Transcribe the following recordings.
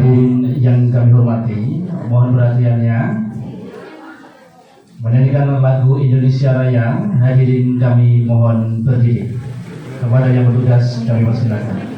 Hadirin yang kami hormati, mohon perhatiannya. Menyanyikan lagu Indonesia Raya, hadirin kami mohon berdiri. Kepada yang bertugas kami persilakan.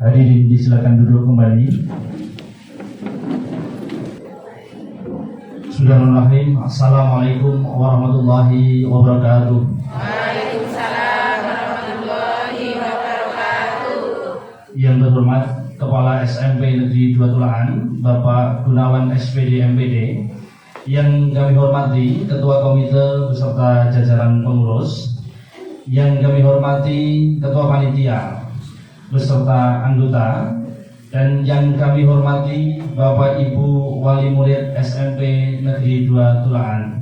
Hadirin disilakan duduk kembali. Bismillahirrahmanirrahim. Assalamualaikum warahmatullahi wabarakatuh. Waalaikumsalam warahmatullahi wabarakatuh. Yang terhormat Kepala SMP Negeri 2 Tulaan, Bapak Gunawan SPD MPD. Yang kami hormati Ketua Komite beserta jajaran pengurus. Yang kami hormati Ketua Panitia beserta anggota, dan yang kami hormati Bapak Ibu Wali Murid SMP Negeri 2 Tulaan.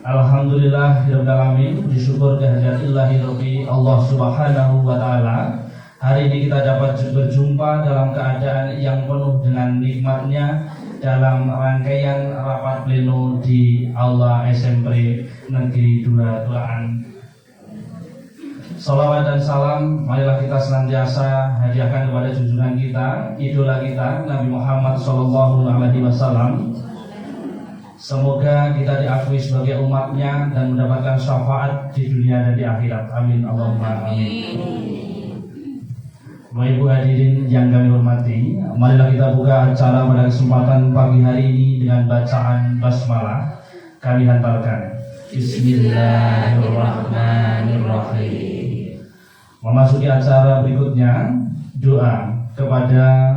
Alhamdulillahirabbil alamin, bersyukur kehadirat Rabbi Allah Subhanahu wa taala. Hari ini kita dapat berjumpa dalam keadaan yang penuh dengan nikmatnya dalam rangkaian rapat pleno di Aula SMP Negeri 2 Tulaan. Salawat dan salam marilah kita senantiasa hadiahkan kepada junjungan kita, idola kita, Nabi Muhammad SAW. Semoga kita diakui sebagai umatnya dan mendapatkan syafaat di dunia dan di akhirat. Amin Allahumma amin. Bapak Ibu hadirin yang kami hormati, marilah kita buka acara pada kesempatan pagi hari ini dengan bacaan basmalah. Kami hantarkan Bismillahirrahmanirrahim. Memasuki acara berikutnya, doa kepada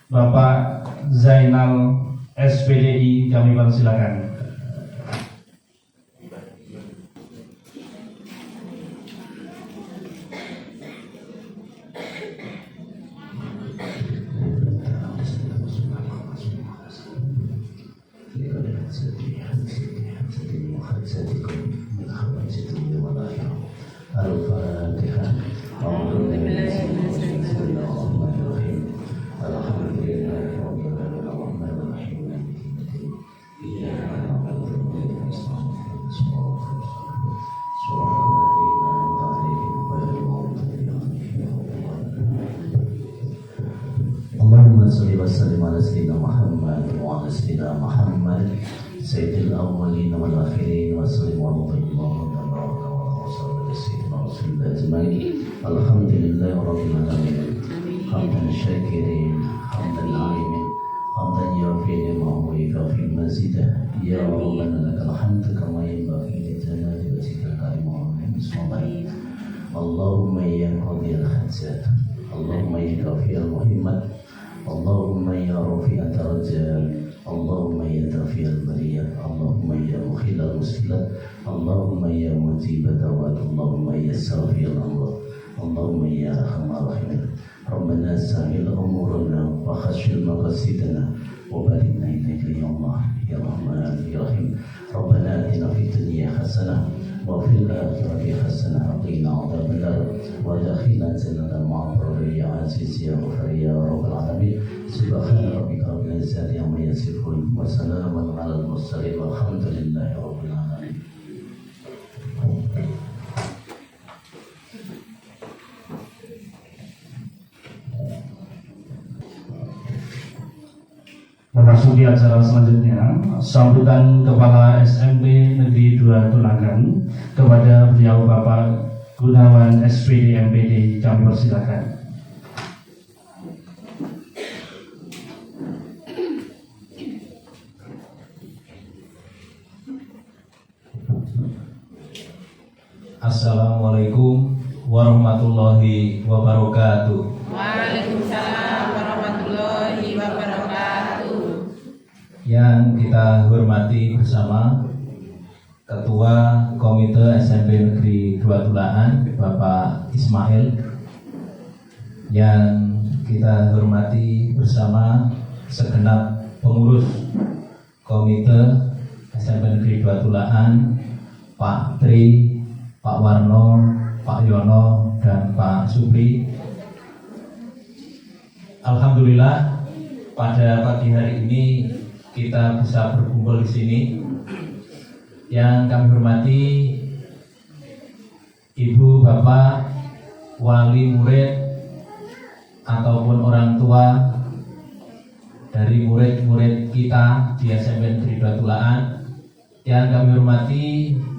Bapak Zainal SPDI, kami persilakan. Al-Fatihah. Allahumma salli wa sallim ala sayyidina Muhammad wa ala sayyidina Muhammad sayyidil awwalin wal akhirin wa sallim wa sallim Alhamdulillah Rabbil Alamin. Hamdan syakirin, hamdan alimin, hamdan yafi'in ma'u yafi'in mazidah. Ya Rabbana lakal hamdu kama yanbaghi li jalali wajhikal karim wa azimati. Allahumma ya qadiyal hajat, Allahumma ya kafiyal muhimmat, اللهم يا رفيع الدرجات، اللهم يا دافع البريات، اللهم يا مخيل المشكلات، اللهم يا مجيب الدعوات، اللهم يا شافي الأمراض، اللهم يا أرحم الراحمين. ربنا سهل أمورنا وخشن مقاصدنا وباركنا إليك يا الله يا رحمن يا رحيم. ربنا آتنا في الدنيا حسنة وفي الآخرة حسنة وقنا عذاب النار وادخلنا جنة مع الأبرار يا عزيز يا غفار يا رب العالمين. سبحان ربك رب العزة عما يصفون وسلام على المرسلين والحمد لله رب العالمين. Memasuki acara selanjutnya, sambutan Kepala SMP Negeri 2 Tulangan kepada beliau Bapak Gunawan SPD MPD, kami persilakan. Assalamualaikum warahmatullahi wabarakatuh. Waalaikumsalam warahmatullahi wabarakatuh. Yang kita hormati bersama Ketua Komite SMP Negeri 2 Tulangan Bapak Ismail, yang kita hormati bersama segenap pengurus Komite SMP Negeri 2 Tulangan, Pak Tri, Pak Warno, Pak Yono, dan Pak Supri. Alhamdulillah pada pagi hari ini kita bisa berkumpul di sini. Yang kami hormati Ibu, Bapak, wali murid ataupun orang tua dari murid-murid kita di SMP Negeri 2 Tulangan. Yang kami hormati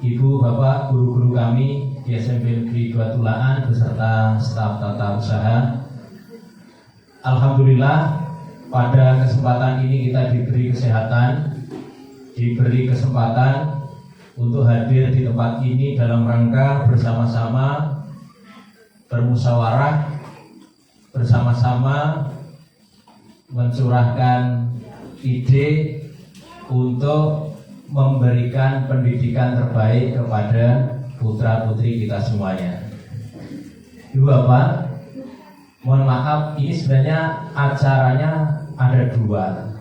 Ibu, Bapak, guru-guru kami di SMP Negeri 2 Tulangan beserta staf tata usaha. Alhamdulillah pada kesempatan ini kita diberi kesehatan, diberi kesempatan untuk hadir di tempat ini dalam rangka bersama-sama bermusyawarah, bersama-sama mencurahkan ide untuk memberikan pendidikan terbaik kepada putra-putri kita semuanya. Ibu Bapak, mohon maaf, ini sebenarnya acaranya ada dua,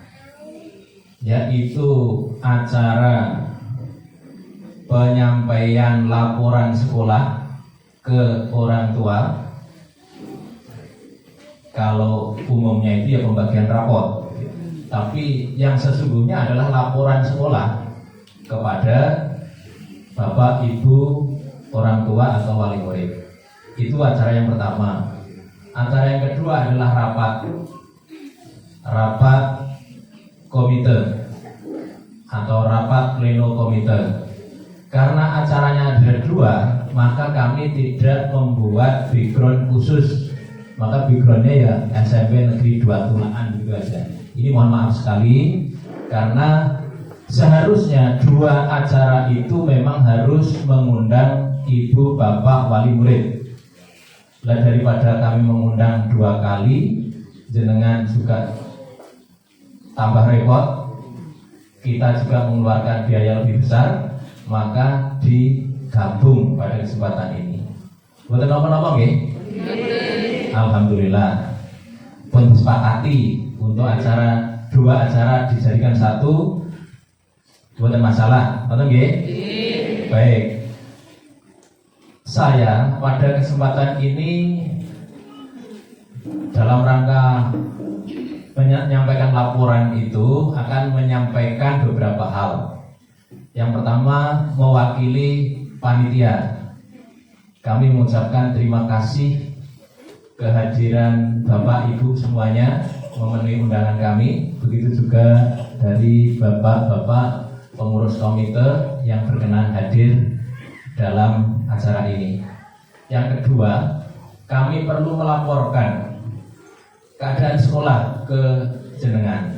yaitu acara penyampaian laporan sekolah ke orang tua. Kalau umumnya itu ya pembagian rapot, tapi yang sesungguhnya adalah laporan sekolah kepada Bapak, Ibu, orang tua atau wali murid. Itu acara yang pertama. Acara yang kedua adalah rapat komite atau rapat pleno komite. Karena acaranya ada dua, maka kami tidak membuat background khusus. Maka backgroundnya ya SMP Negeri 2 Tulangan gitu aja. Ini mohon maaf sekali, karena seharusnya dua acara itu memang harus mengundang Ibu, Bapak, wali murid. Lah daripada kami mengundang dua kali, jenengan juga tambah repot, kita juga mengeluarkan biaya lebih besar, maka digabung pada kesempatan ini. Buat apa-apa nggih? Alhamdulillah pun disepakati untuk dua acara dijadikan satu. Bukan masalah, betul nggih? Baik. Saya pada kesempatan ini dalam rangka menyampaikan laporan itu akan menyampaikan beberapa hal. Yang pertama, mewakili panitia, kami mengucapkan terima kasih kehadiran Bapak Ibu semuanya memenuhi undangan kami. Begitu juga dari Bapak-bapak pengurus komite yang berkenan hadir dalam acara ini. Yang kedua, kami perlu melaporkan keadaan sekolah ke jenengan.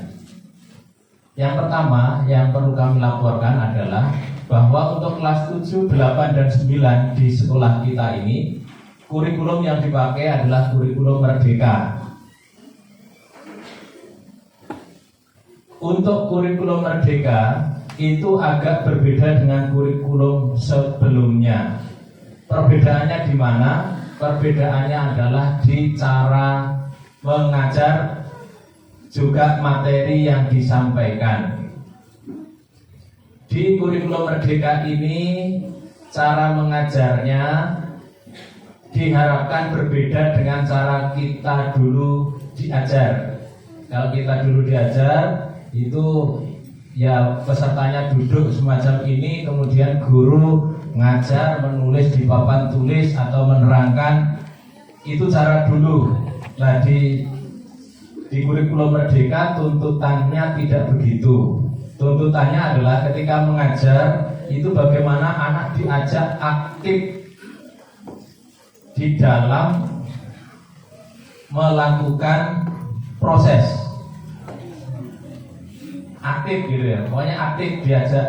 Yang pertama yang perlu kami laporkan adalah bahwa untuk kelas 7, 8, dan 9 di sekolah kita ini, kurikulum yang dipakai adalah kurikulum Merdeka. untuk kurikulum Merdeka itu agak berbeda dengan kurikulum sebelumnya. Perbedaannya di mana? Perbedaannya adalah di cara mengajar, juga materi yang disampaikan. Di kurikulum Merdeka ini cara mengajarnya diharapkan berbeda dengan cara kita dulu diajar. Kalau kita dulu diajar itu ya pesertanya duduk semacam ini, kemudian guru ngajar menulis di papan tulis atau menerangkan, itu cara dulu. Nah di kurikulum Merdeka tuntutannya tidak begitu. Tuntutannya adalah ketika mengajar itu bagaimana anak diajak aktif di dalam melakukan proses. Aktif gitu ya, pokoknya aktif, diajak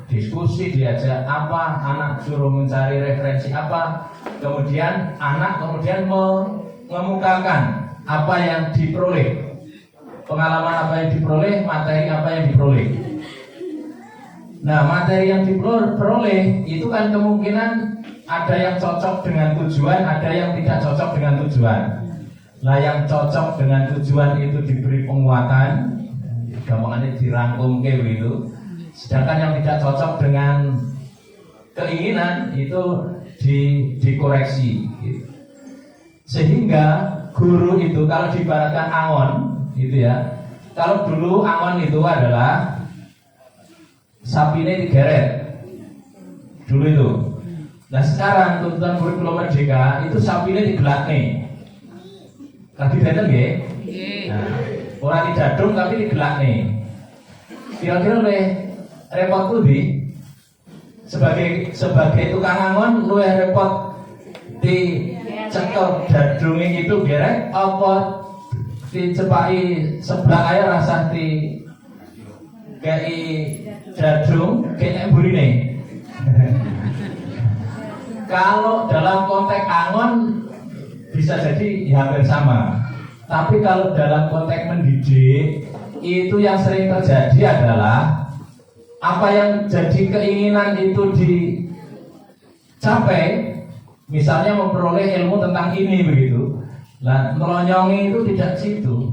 diskusi, diajak apa, anak suruh mencari referensi apa, kemudian anak mengemukakan apa yang diperoleh, pengalaman apa yang diperoleh, materi apa yang diperoleh. Nah, materi yang diperoleh itu kan kemungkinan ada yang cocok dengan tujuan, ada yang tidak cocok dengan tujuan. Nah, yang cocok dengan tujuan itu diberi penguatan, gampangannya dirangkum kayak gitu. Sedangkan yang tidak cocok dengan keinginan itu dikoreksi gitu. Sehingga guru itu kalau diibaratkan angon gitu ya. Kalau dulu angon itu adalah sapine digeret dulu itu. Nah sekarang tuntutan kurikulum Merdeka itu sapine digelakne. Lagi beten nggih? Nah, ora didadung tapi digelakne. Kira-kira repot di sebagai tukang angon luwih repot di cekel dadunge itu gerek apa dicepaki sebelah air rasa di kei dadung kayaknya burine. Kalau dalam konteks angon bisa jadi ya hampir sama. Tapi kalau dalam konteks mendidik itu yang sering terjadi adalah apa yang jadi keinginan itu dicapai, misalnya memperoleh ilmu tentang ini begitu. Nah, melonyongi itu tidak situ.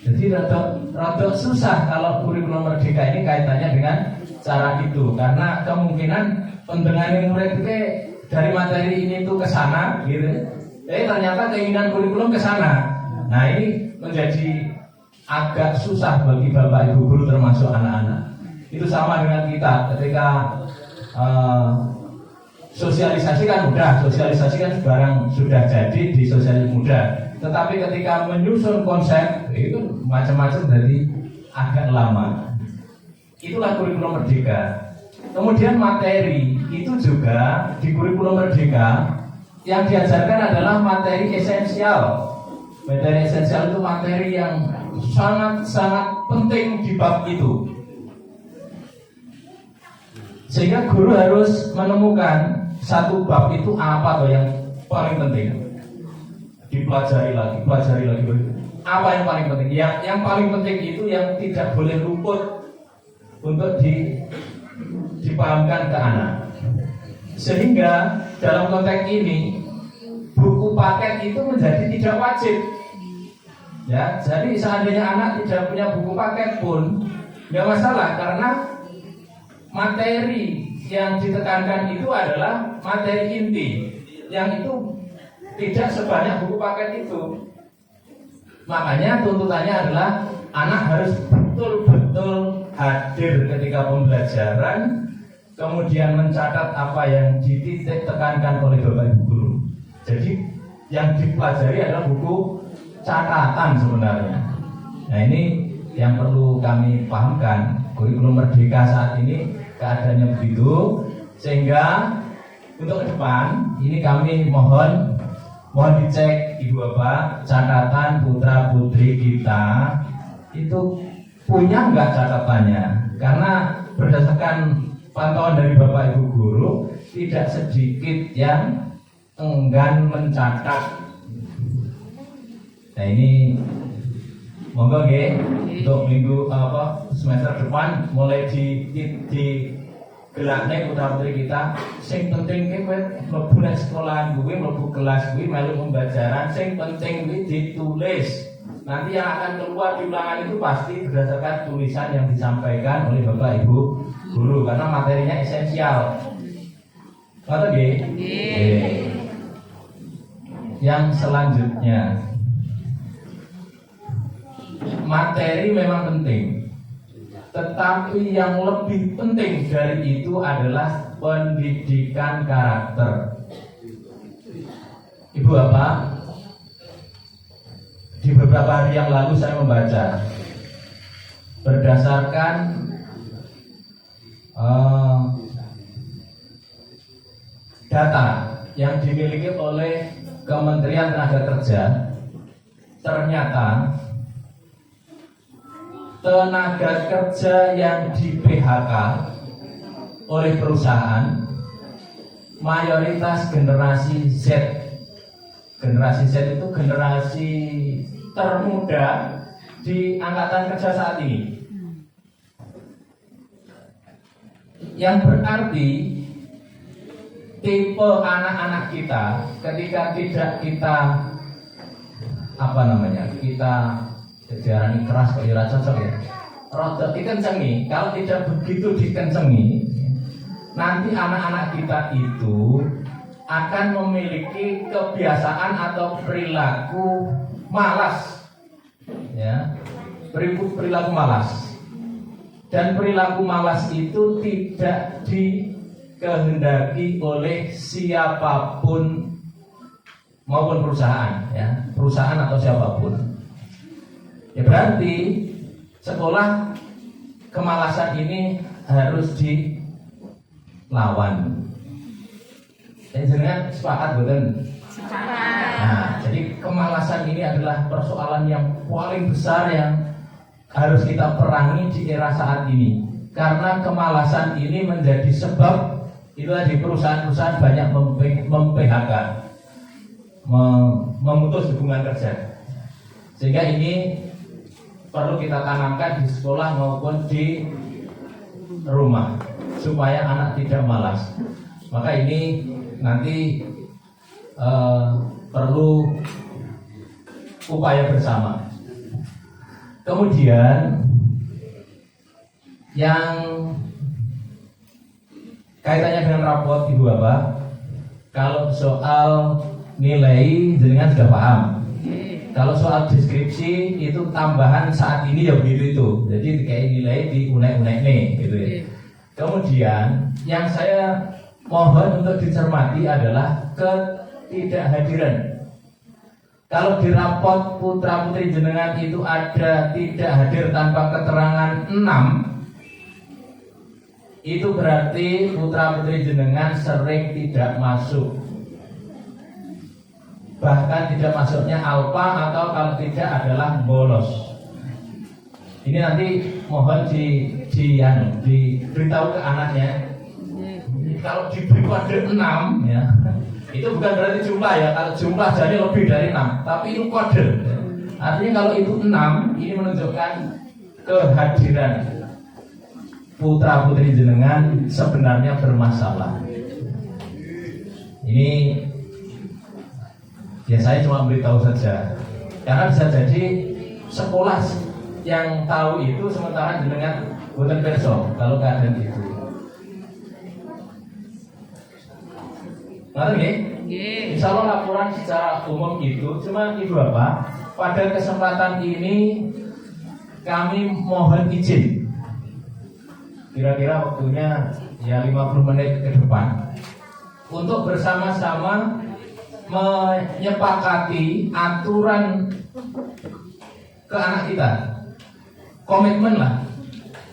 Jadi rada susah kalau kurikulum Merdeka ini kaitannya dengan cara itu, karena kemungkinan pendengar murid itu dari materi ini tuh ke sana gitu. Ternyata keinginan kurikulum ke sana. Nah, ini menjadi agak susah bagi Bapak Ibu guru termasuk anak-anak. Itu sama dengan kita ketika sosialisasi kan mudah, sosialisasi kan barang sudah jadi di sosialisasi mudah. Tetapi ketika menyusun konsep itu macam-macam jadi agak lama. Itulah kurikulum Merdeka. Kemudian materi itu juga di kurikulum Merdeka yang diajarkan adalah materi esensial. Materi esensial itu materi yang sangat-sangat penting di bab itu. Sehingga guru harus menemukan satu bab itu apa tuh yang paling penting. Dipelajari lagi. Apa yang paling penting? Yang paling penting itu yang tidak boleh luput untuk dipahamkan ke anak. Sehingga dalam konteks ini buku paket itu menjadi tidak wajib. Ya, jadi seandainya anak tidak punya buku paket pun nggak masalah, karena materi yang ditekankan itu adalah materi inti, yang itu tidak sebanyak buku paket itu. Makanya tuntutannya adalah anak harus betul-betul hadir ketika pembelajaran, kemudian mencatat apa yang dititik tekankan oleh Bapak Ibu guru. Jadi yang dipelajari adalah buku catatan sebenarnya. Nah, ini yang perlu kami pahamkan. Kurikulum Merdeka saat ini keadaannya begitu, sehingga untuk ke depan ini kami mohon dicek Ibu Bapak, catatan putra putri kita itu punya nggak catatannya? Karena berdasarkan pantauan dari Bapak Ibu guru, tidak sedikit yang enggan mencatat. Nah, ini Monggo nggih untuk minggu semester depan mulai di gelakne putra-putri kita. Sing penting ki kowe mlebu nang sekolahan kuwi, mlebu kelas kuwi melu pembelajaran, sing penting kuwi ditulis. Nanti yang akan keluar di ulangan itu pasti berdasarkan tulisan yang disampaikan oleh Bapak Ibu guru karena materinya esensial. Ngoten nggih? Nggih. Yang selanjutnya, materi memang penting, tetapi yang lebih penting dari itu adalah pendidikan karakter. Ibu Bapak, di beberapa hari yang lalu saya membaca berdasarkan data yang dimiliki oleh Kementerian Tenaga Kerja, ternyata tenaga kerja yang di PHK oleh perusahaan mayoritas generasi Z. Generasi Z itu generasi termuda di angkatan kerja saat ini. Yang berarti tipe anak-anak kita ketika tidak kita kita diarani keras kok ora cocok ya. Rada dikencengi, kalau tidak begitu dikencengi, nanti anak-anak kita itu akan memiliki kebiasaan atau perilaku malas. Ya. Perilaku malas. Dan perilaku malas itu tidak dikehendaki oleh siapapun maupun perusahaan, ya, perusahaan atau siapapun. Ya berarti sekolah kemalasan ini harus dilawan. Jangan sepakat bukan? Nah, jadi kemalasan ini adalah persoalan yang paling besar yang harus kita perangi di era saat ini. Karena kemalasan ini menjadi sebab itulah di perusahaan-perusahaan banyak mem-PHK, memutus hubungan kerja. Sehingga ini perlu kita tanamkan di sekolah maupun di rumah supaya anak tidak malas. Maka ini nanti perlu upaya bersama. Kemudian yang kaitannya dengan rapot Ibu Bapak, kalau soal nilai jenengan sudah paham. Kalau soal deskripsi itu tambahan saat ini ya begitu itu. Jadi kayak nilai di unek-unek nih gitu ya. Kemudian yang saya mohon untuk dicermati adalah ketidakhadiran. Kalau di rapot putra putri jenengan itu ada tidak hadir tanpa keterangan 6, itu berarti putra putri jenengan sering tidak masuk. Bahkan tidak masuknya alfa atau kalau tidak adalah bolos. Ini nanti mohon diberitahu ke anaknya. Kalau diberi kode 6 ya, itu bukan berarti jumlah ya. Kalau jumlah jadi lebih dari 6, tapi itu kode. Artinya kalau itu 6, ini menunjukkan kehadiran putra putri jenengan sebenarnya bermasalah. Ini ya saya cuma beritahu saja, karena bisa jadi sekolah yang tahu itu sementara jenengan bukan perso kalau keadaan itu. Ngerti nggih? Insya Allah laporan secara umum itu, cuma Ibu Bapak pada kesempatan ini kami mohon izin kira-kira waktunya ya 50 menit ke depan untuk bersama-sama menyepakati aturan ke anak kita, komitmen lah.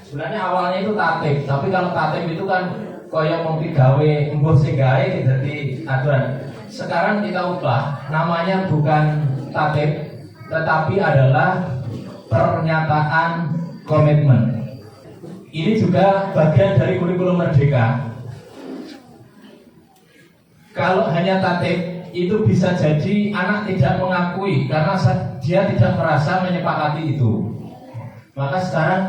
Sebenarnya awalnya itu tatib, tapi kalau tatib itu kan koyo mau digawe mbuh sing gawe jadi aturan. Sekarang kita ubah, namanya bukan tatib, tetapi adalah pernyataan komitmen. Ini juga bagian dari kurikulum merdeka. Kalau hanya tatib itu bisa jadi anak tidak mengakui karena dia tidak merasa menyepakati itu. Maka sekarang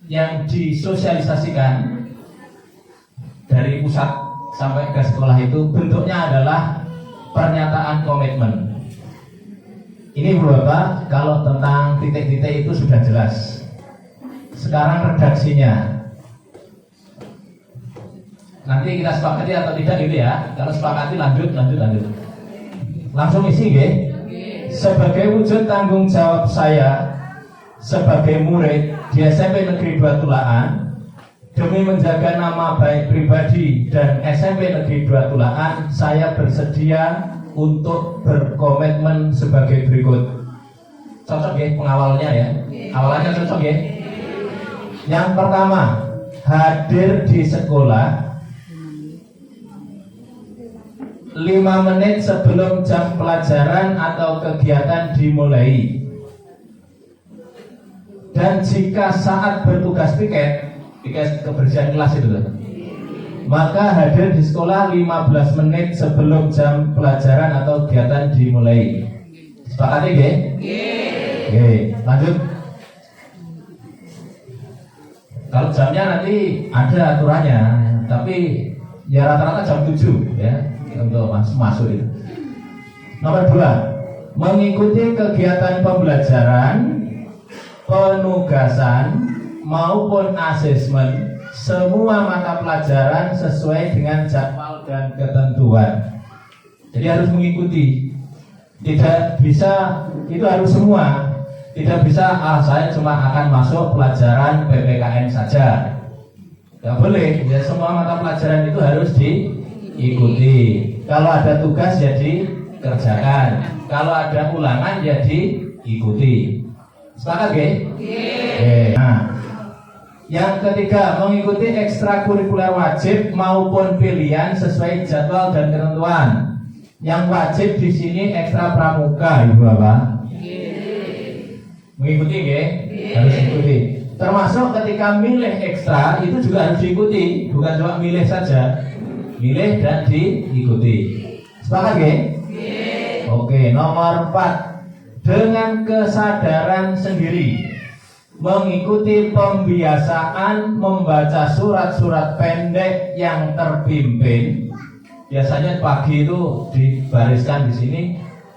yang disosialisasikan dari pusat sampai ke sekolah itu bentuknya adalah pernyataan komitmen. Ini Bapak, kalau tentang titik-titik itu sudah jelas. Sekarang redaksinya. Nanti kita sepakati atau tidak gitu ya. Kalau sepakati lanjut. Langsung isi nggih. Sebagai wujud tanggung jawab saya sebagai murid di SMP Negeri 2 Tulaan, demi menjaga nama baik pribadi dan SMP Negeri 2 Tulaan, saya bersedia untuk berkomitmen sebagai berikut. Cocok ya pengawalnya ya. Awalannya cocok ya. Yang pertama, hadir di sekolah 5 menit sebelum jam pelajaran atau kegiatan dimulai. Dan jika saat bertugas piket kebersihan kelas itu loh, maka hadir di sekolah 15 menit sebelum jam pelajaran atau kegiatan dimulai. Sepakati nggih? Oke, lanjut. Kalau jamnya nanti ada aturannya, tapi ya rata-rata jam 7 ya untuk masuk itu. Nomor 2, mengikuti kegiatan pembelajaran, penugasan maupun asesmen semua mata pelajaran sesuai dengan jadwal dan ketentuan. Jadi harus mengikuti. Tidak bisa, itu harus semua. Tidak bisa, saya cuma akan masuk pelajaran PPKN saja. Tidak boleh, ya semua mata pelajaran itu harus diikuti. Kalau ada tugas ya dikerjakan. Kalau ada ulangan ya diikuti. Sepakat nggih? Nah, yang ketiga, mengikuti ekstrakurikuler wajib maupun pilihan sesuai jadwal dan ketentuan. Yang wajib di sini ekstra pramuka, Ibu Bapak. Mengikuti nggih? Harus ikuti. Termasuk ketika milih ekstra itu juga harus diikuti, bukan cuma milih saja. Milih dan diikuti. Sepakat nggih? Oke, nomor 4. Dengan kesadaran sendiri mengikuti pembiasaan membaca surat-surat pendek yang terpimpin. Biasanya pagi itu dibariskan di sini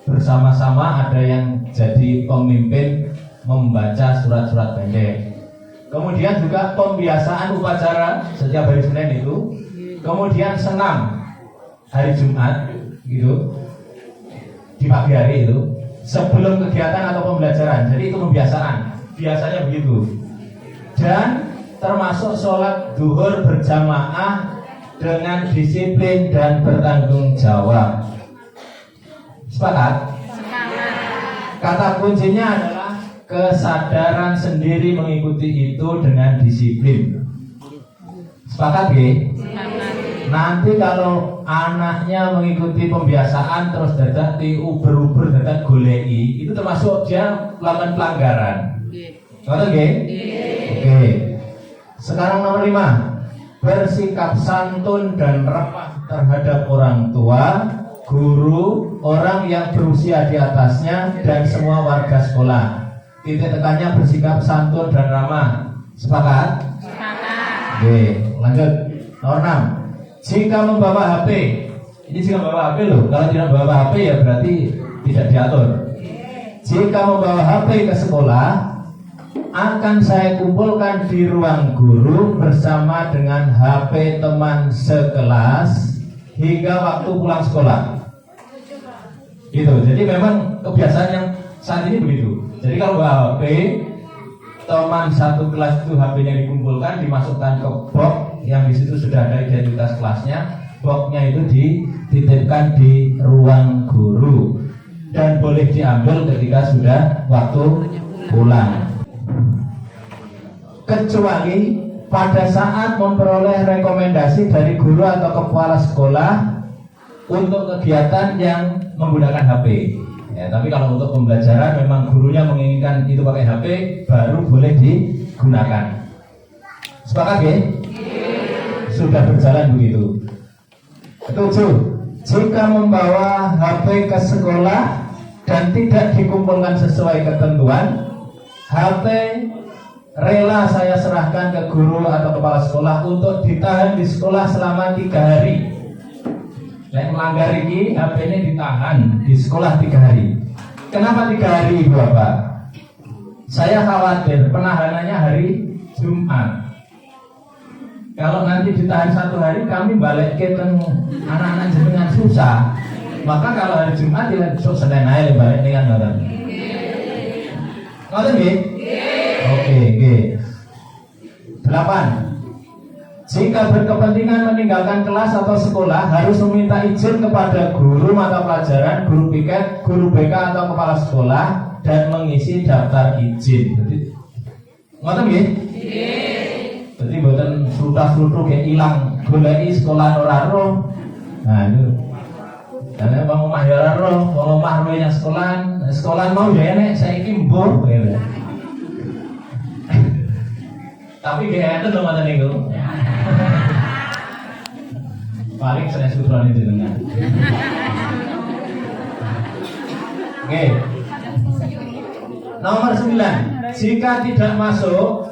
bersama-sama, ada yang jadi pemimpin membaca surat-surat pendek. Kemudian juga pembiasaan upacara setiap hari Senin itu. Kemudian senam hari Jumat gitu, di pagi hari itu sebelum kegiatan atau pembelajaran. Jadi itu pembiasaan, biasanya begitu. Dan termasuk sholat duhur berjamaah dengan disiplin dan bertanggung jawab. Sepakat? Kata kuncinya adalah kesadaran sendiri mengikuti itu dengan disiplin. Sepakat nggih? Nanti kalau anaknya mengikuti pembiasaan terus dadak uber-uber dadak golei, itu termasuk dia melakukan pelanggaran. Ngerti nggih? Oke. Sekarang nomor 5, bersikap santun dan ramah terhadap orang tua, guru, orang yang berusia di atasnya dan semua warga sekolah. Titik tekannya bersikap santun dan ramah. Sepakat? Sepakat. Oke, lanjut. Nomor 6. Jika membawa HP, ini jika membawa HP loh. Kalau tidak membawa HP ya berarti tidak diatur. Jika membawa HP ke sekolah, akan saya kumpulkan di ruang guru bersama dengan HP teman sekelas hingga waktu pulang sekolah. Gitu. Jadi memang kebiasaan yang saat ini begitu. Jadi kalau bawa HP, teman satu kelas itu HP-nya dikumpulkan, dimasukkan ke box yang di situ sudah ada identitas kelasnya. Boxnya itu dititipkan di ruang guru dan boleh diambil ketika sudah waktu pulang. Kecuali pada saat memperoleh rekomendasi dari guru atau kepala sekolah untuk kegiatan yang menggunakan HP. Ya, tapi kalau untuk pembelajaran memang gurunya menginginkan itu pakai HP, baru boleh digunakan. Sepakat ya? Sudah berjalan begitu. 7. jika membawa HP ke sekolah dan tidak dikumpulkan sesuai ketentuan, HP rela saya serahkan ke guru atau kepala sekolah untuk ditahan di sekolah selama 3 hari. Lek melanggar ini, HP ini ditahan di sekolah 3 hari. Kenapa 3 hari, Ibu Bapak? Saya khawatir penahanannya hari Jumat. Kalau nanti ditahan 1 hari, kami balik ke anak-anak jenengan susah. Maka kalau hari Jumat, ya besok Senin aja balik dengan orang. Ngoten nggih? Oke. 8. Jika berkepentingan meninggalkan kelas atau sekolah, harus meminta izin kepada guru mata pelajaran, guru piket, guru BK atau kepala sekolah dan mengisi daftar izin. Jadi, ngoten nggih? Jadi mboten sruta-srutu kayak ilang goleki sekolah ora roh. Nah, itu. Karena bang omah ya ora roh, wong omah roh yang sekolahan mau ya nek saiki mbuh. Tapi kayak itu lho ngoten niku. Paling saya sutrane jenengan. Oke. Nomor 9. Jika tidak masuk,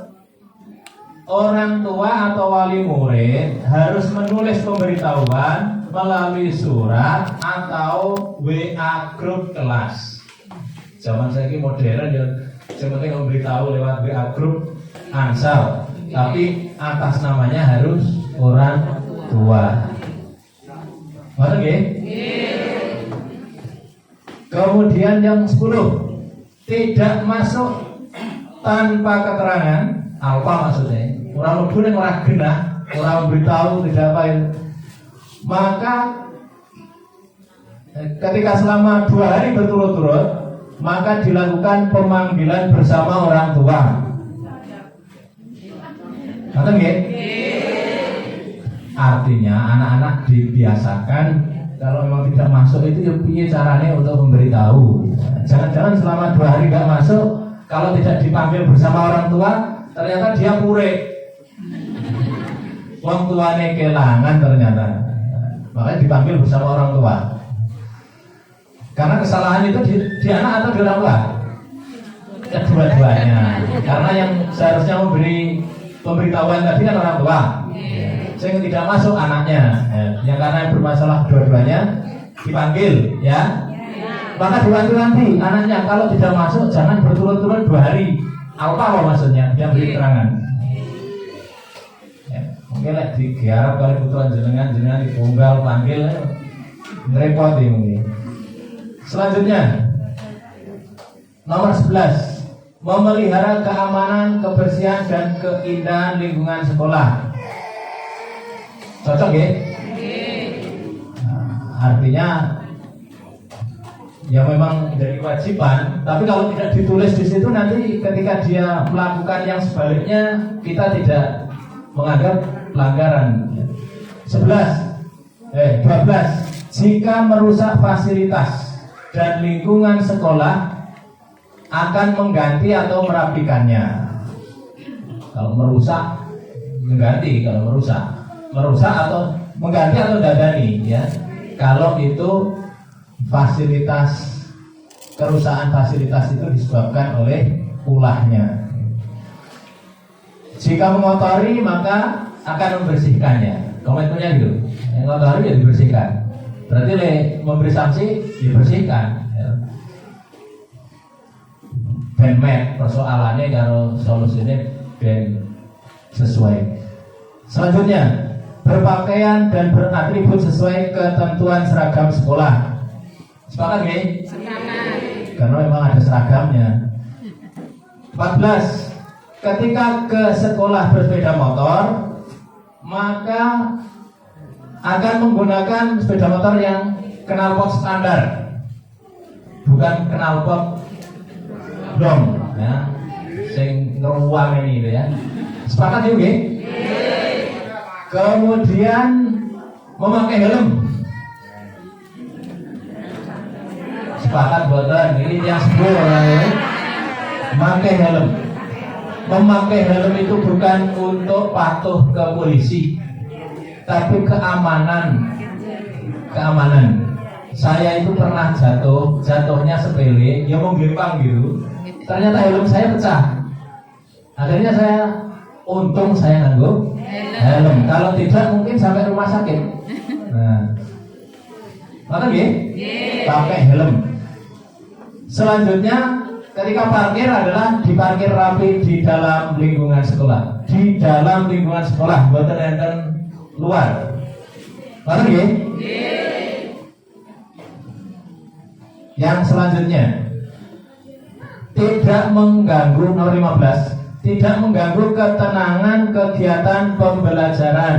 orang tua atau wali murid harus menulis pemberitahuan melalui surat atau WA grup kelas. Zaman saya ini modern ya, seperti memberitahu lewat WA grup Ansal, tapi atas namanya harus orang tua. Mana nggih? Kemudian yang 10, tidak masuk tanpa keterangan. Apa maksudnya? Orang lebu yang orang genah, orang beritahu tidak apa itu. Maka ketika selama 2 hari berturut-turut, maka dilakukan pemanggilan bersama orang tua. Ngerti nggih? Artinya anak-anak dibiasakan kalau memang tidak masuk itu ya piye caranya untuk memberitahu. Jangan-jangan selama 2 hari nggak masuk, kalau tidak dipanggil bersama orang tua, ternyata dia pure. Wong tuane kelangan ternyata. Makanya dipanggil bersama orang tua. Karena kesalahan itu di anak atau di orang tua? Kedua-duanya. Karena yang seharusnya memberi pemberitahuan tadi kan orang tua. Yang tidak masuk anaknya. Yang karena yang bermasalah dua-duanya dipanggil, ya. Maka dibantu nanti anaknya kalau tidak masuk jangan berturut-turut 2 hari. Apa maksudnya? Dia beri keterangan. Mungkin lah digarap kali putra jenengan dipunggal panggil ngerepoti mungkin. Selanjutnya nomor 11, memelihara keamanan, kebersihan dan keindahan lingkungan sekolah. Cocok ya? Artinya ya memang dari kewajiban, tapi kalau tidak ditulis di situ nanti ketika dia melakukan yang sebaliknya kita tidak menganggap pelanggaran. 12, jika merusak fasilitas dan lingkungan sekolah akan mengganti atau merapikannya. Kalau merusak mengganti, kalau merusak atau mengganti atau dadani, ya. Kalau itu fasilitas, kerusakan fasilitas itu disebabkan oleh ulahnya. Jika mengotori maka akan membersihkannya. Komentarnya gitu. Yang mengotori ya dibersihkan. Berarti memberi sanksi dibersihkan. Ben met persoalannya kalau solusinya ben sesuai. Selanjutnya, berpakaian dan beratribut sesuai ketentuan seragam sekolah. Sepakat nggih? Karena memang ada seragamnya. 14. Ketika ke sekolah bersepeda motor, maka akan menggunakan sepeda motor yang knalpot standar, bukan knalpot blong, ya, sing ngeruang ini, gitu ya. Sepakat ya, nggih? Kemudian memakai helm. Sepakat boten, ini yang sepuluh ya. Memakai helm. Memakai helm itu bukan untuk patuh ke polisi, tapi keamanan keamanan. Saya itu pernah jatuhnya sepele, ya mau gempang gitu. Ternyata helm saya pecah. Akhirnya untung saya nganggo helm. Kalau tidak mungkin sampai rumah sakit. Nah, maka pakai helm. Selanjutnya ketika parkir adalah diparkir rapi di dalam lingkungan sekolah. Di dalam lingkungan sekolah, bukan enten luar. Maka yang selanjutnya tidak mengganggu, nomor 15, tidak mengganggu ketenangan kegiatan pembelajaran.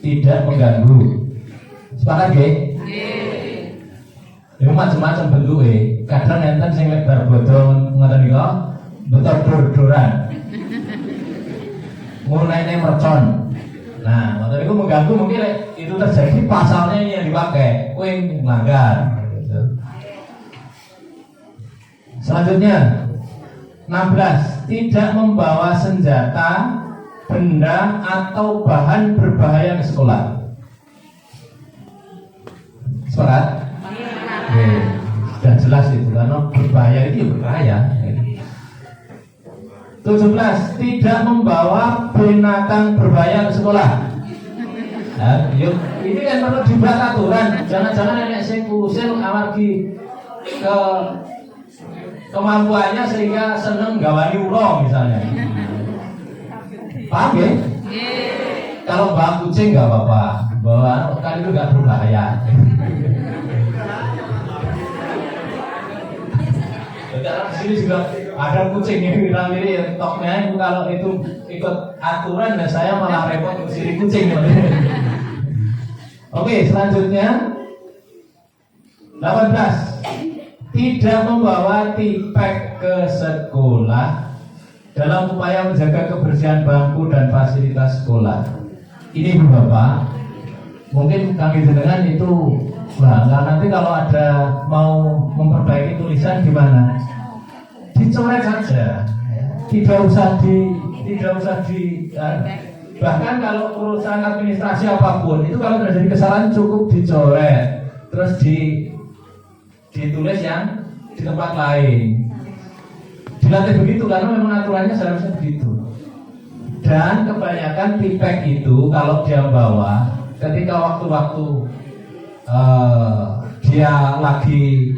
Tidak mengganggu. Sepakat nggih? Ya macam-macam bentuke. Kadang enten sing lebar bodong ngoten niku, betul dor-doran. Mulane mercon. Nah, ngoten niku mengganggu mungkin itu terjadi pasalnya ini yang dipakai. Kowe melanggar. Selanjutnya 16, tidak membawa senjata, benda atau bahan berbahaya ke sekolah. Sepakat? Sudah jelas itu karena berbahaya itu ya berbahaya. 17, tidak membawa binatang berbahaya ke sekolah. Nah, yuk, ini kan perlu dibuat aturan. Jangan-jangan nenek sing usil amargi kemampuannya sehingga seneng gawani ulo misalnya. Paham ya? Kalau bawa kucing nggak apa-apa, bawa kan itu nggak berbahaya. Dalam sini juga ada kucing yang bilang ini toknya itu kalau itu ikut aturan dan saya malah repot ke sini kucing. Oke, selanjutnya 18. Tidak membawa tipek ke sekolah dalam upaya menjaga kebersihan bangku dan fasilitas sekolah. Ini Bapak, mungkin kami jenengan itu nanti kalau ada mau memperbaiki tulisan gimana? Dicoret saja, tidak usah bahkan kalau urusan administrasi apapun itu kalau terjadi kesalahan cukup dicoret, terus ditulis yang di tempat lain. Dilatih begitu karena memang aturannya seharusnya begitu. Dan kebanyakan tipek itu kalau dia bawa ketika waktu-waktu dia lagi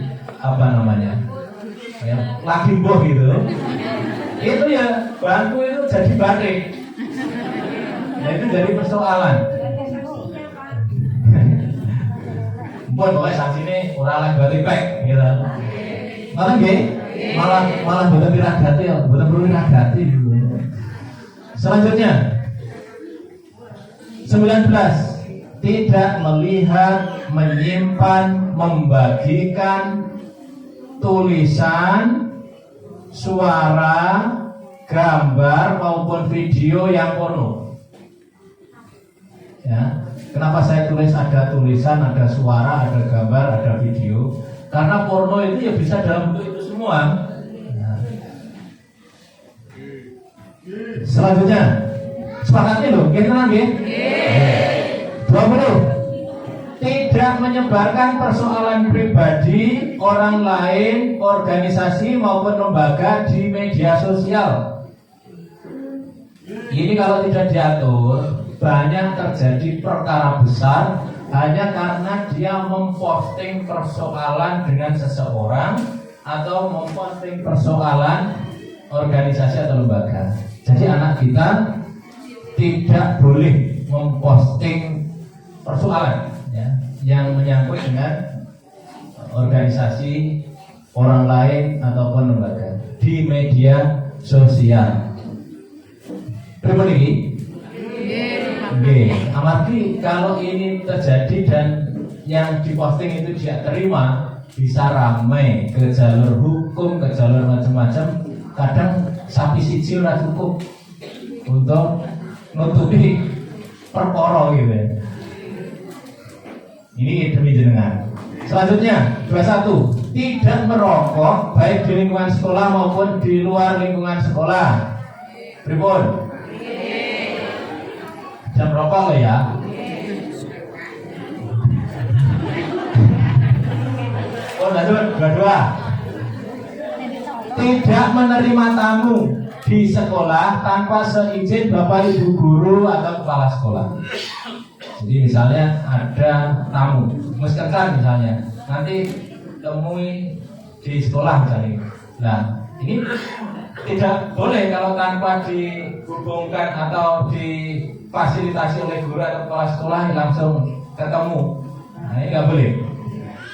lagi boh gitu, itu ya bangku itu jadi batik. Nah, itu jadi persoalan. Buat pokoknya saat ini orang lagi batipek gitu. Malah bukan diragati ya, bukan perlu diragati gitu. Selanjutnya 19, tidak melihat, menyimpan, membagikan tulisan, suara, gambar maupun video yang porno. Ya, kenapa saya tulis ada tulisan, ada suara, ada gambar, ada video? Karena porno itu ya bisa dalam bentuk itu semua. Nah. Selanjutnya, sepakatnya loh, kita lagi. 20. Tidak menyebarkan persoalan pribadi orang lain, organisasi maupun lembaga di media sosial. Ini kalau tidak diatur, banyak terjadi perkara besar hanya karena dia memposting persoalan dengan seseorang atau memposting persoalan organisasi atau lembaga. Jadi anak kita tidak boleh memposting persoalan ya, yang menyangkut dengan organisasi orang lain ataupun lembaga di media sosial. Berapa lagi? Amargi kalau ini terjadi dan yang diposting itu tidak terima, bisa ramai ke jalur hukum, ke jalur macam-macam. Kadang sapi siji ora cukup untuk nutupi perkara gitu. Ini demi jenengan. Selanjutnya 21, tidak merokok baik di lingkungan sekolah maupun di luar lingkungan sekolah. Pripun? Jam rokok ya. Oh, dua. Tidak menerima tamu di sekolah tanpa seizin Bapak Ibu guru atau kepala sekolah. Jadi misalnya ada tamu, muskenkan misalnya, nanti temui di sekolah misalnya. Nah, ini tidak boleh kalau tanpa dihubungkan atau difasilitasi oleh guru atau kepala sekolah langsung ketemu. Nah, ini nggak boleh.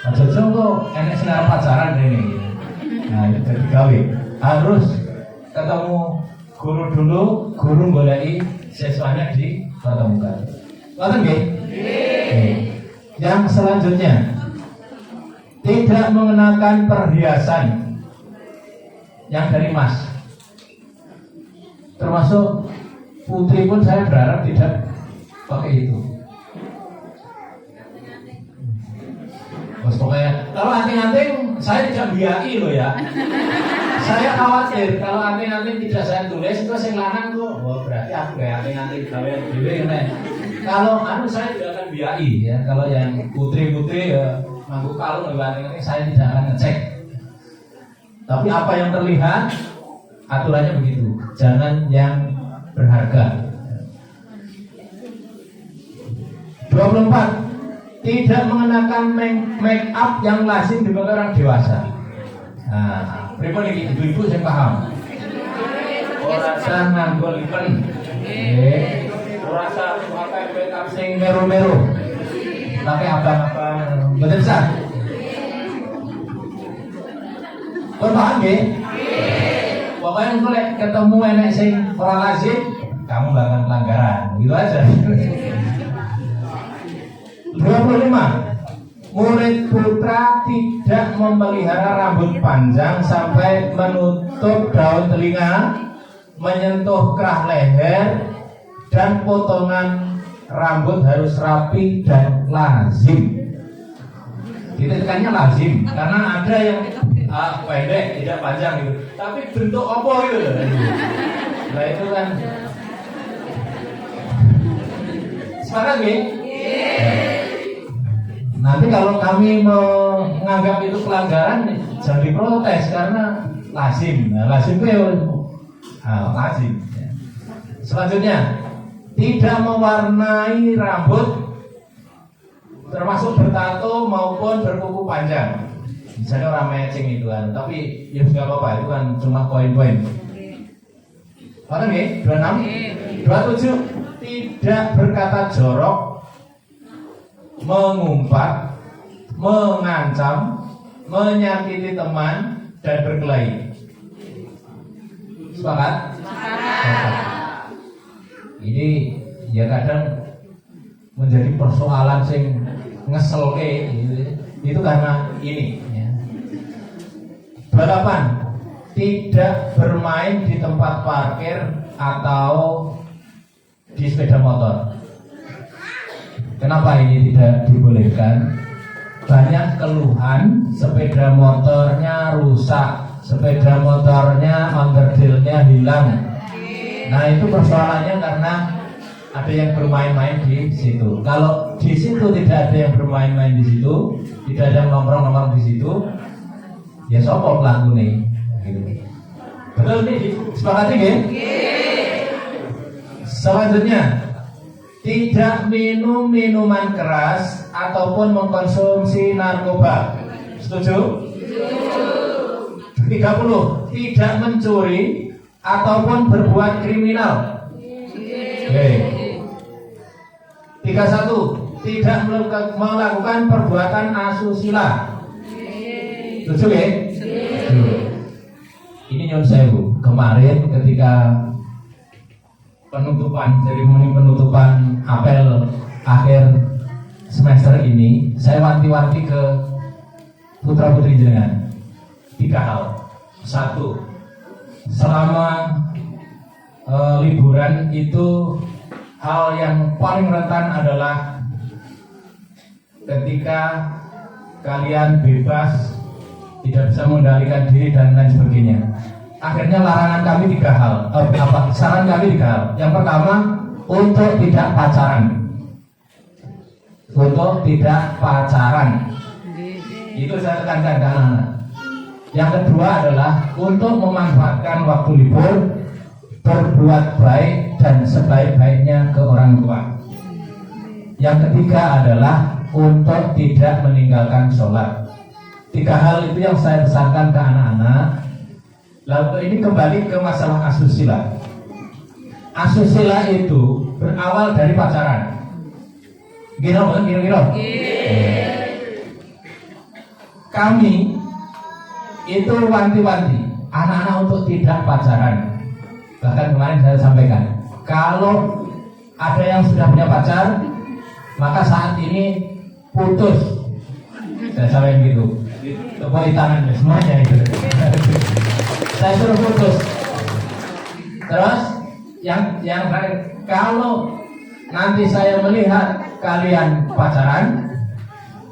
Jojo kok enak sinar pacaran ini. Nah, itu jadi gawe. Harus ketemu guru dulu, guru boleh siswanya dipertemukan. Paham nggih? Yang selanjutnya, tidak mengenakan perhiasan yang dari emas. Termasuk putri pun saya berharap tidak pakai itu. Pokoknya kalau anting-anting saya tidak biai loh ya. Saya khawatir kalau anting-anting tidak saya tulis itu saya lanang tuh. Oh, berarti aku kayak anting-anting kalian dulu nih. Kalau saya tidak akan biai ya. Kalau yang putri-putri ya mangku kalung lebih anting-anting saya tidak akan ngecek. Tapi apa yang terlihat aturannya begitu. Jangan yang berharga. 24. Tidak mengenakan make up yang lazim dipakai orang dewasa. Nah, pripun iki ibu-ibu sing paham. Ora usah nganggo lipen. Ora usah pakai make up sing meru-meru. Pakai abang-abang mboten sah. Paham nggih? Pokoknya engko lek ketemu enek sing ora lazim, kamu melakukan pelanggaran. Gitu aja. 25. Murid putra tidak memelihara rambut panjang sampai menutup daun telinga, menyentuh kerah leher, dan potongan rambut harus rapi dan lazim. Ditekannya lazim karena ada yang pendek, tidak panjang gitu. Tapi bentuk apa gitu? Nah itu kan. Sepakat nggih? Nanti kalau kami menganggap itu pelanggaran, jangan diprotes karena lazim. Nah, lazim itu lazim. Selanjutnya, tidak mewarnai rambut, termasuk bertato maupun berkuku panjang. Misalnya orang matching itu kan, tapi ya nggak apa-apa, itu kan cuma poin-poin. Paham nggih? 26, 27, tidak berkata jorok, mengumpat, mengancam, menyakiti teman, dan berkelahi. Sepakat? Sepakat. Ini ya kadang menjadi persoalan sing ngeselke itu karena ini ya. 28. Tidak bermain di tempat parkir atau di sepeda motor. Kenapa ini tidak dibolehkan? Banyak keluhan sepeda motornya rusak, sepeda motornya onderdilnya hilang. Nah itu persoalannya karena ada yang bermain-main di situ. Kalau di situ tidak ada yang bermain-main di situ, tidak ada yang nongkrong-nongkrong di situ, ya sopo pelaku nih. Gitu. Betul nih, sepakati nggih? Selanjutnya, tidak minum minuman keras ataupun mengkonsumsi narkoba. Setuju? Setuju. 30. Tidak mencuri ataupun berbuat kriminal. Oke. 31. Tidak melakukan perbuatan asusila. Setuju ya? Setuju. Ini nyun sewu. Kemarin ketika penutupan, seremoni penutupan apel akhir semester ini, saya wanti-wanti ke putra-putri jenengan 3 hal. 1, selama liburan itu hal yang paling rentan adalah ketika kalian bebas, tidak bisa mengendalikan diri dan lain sebagainya. Akhirnya larangan kami 3 hal. Saran kami 3 hal. Yang pertama, untuk tidak pacaran. Untuk tidak pacaran. Itu saya tekankan ke anak-anak. Yang kedua adalah untuk memanfaatkan waktu libur, berbuat baik dan sebaik-baiknya ke orang tua. Yang ketiga adalah untuk tidak meninggalkan sholat. 3 hal itu yang saya pesankan ke anak-anak. Lalu ini kembali ke masalah asusila. Asusila itu berawal dari pacaran. Kira-kira. Kami itu wanti-wanti anak-anak untuk tidak pacaran. Bahkan kemarin saya sampaikan, kalau ada yang sudah punya pacar, maka saat ini putus. Saya sampaikan gitu. Tepuk tangan semuanya itu. Saya suruh putus. Terus yang terakhir, kalau nanti saya melihat kalian pacaran,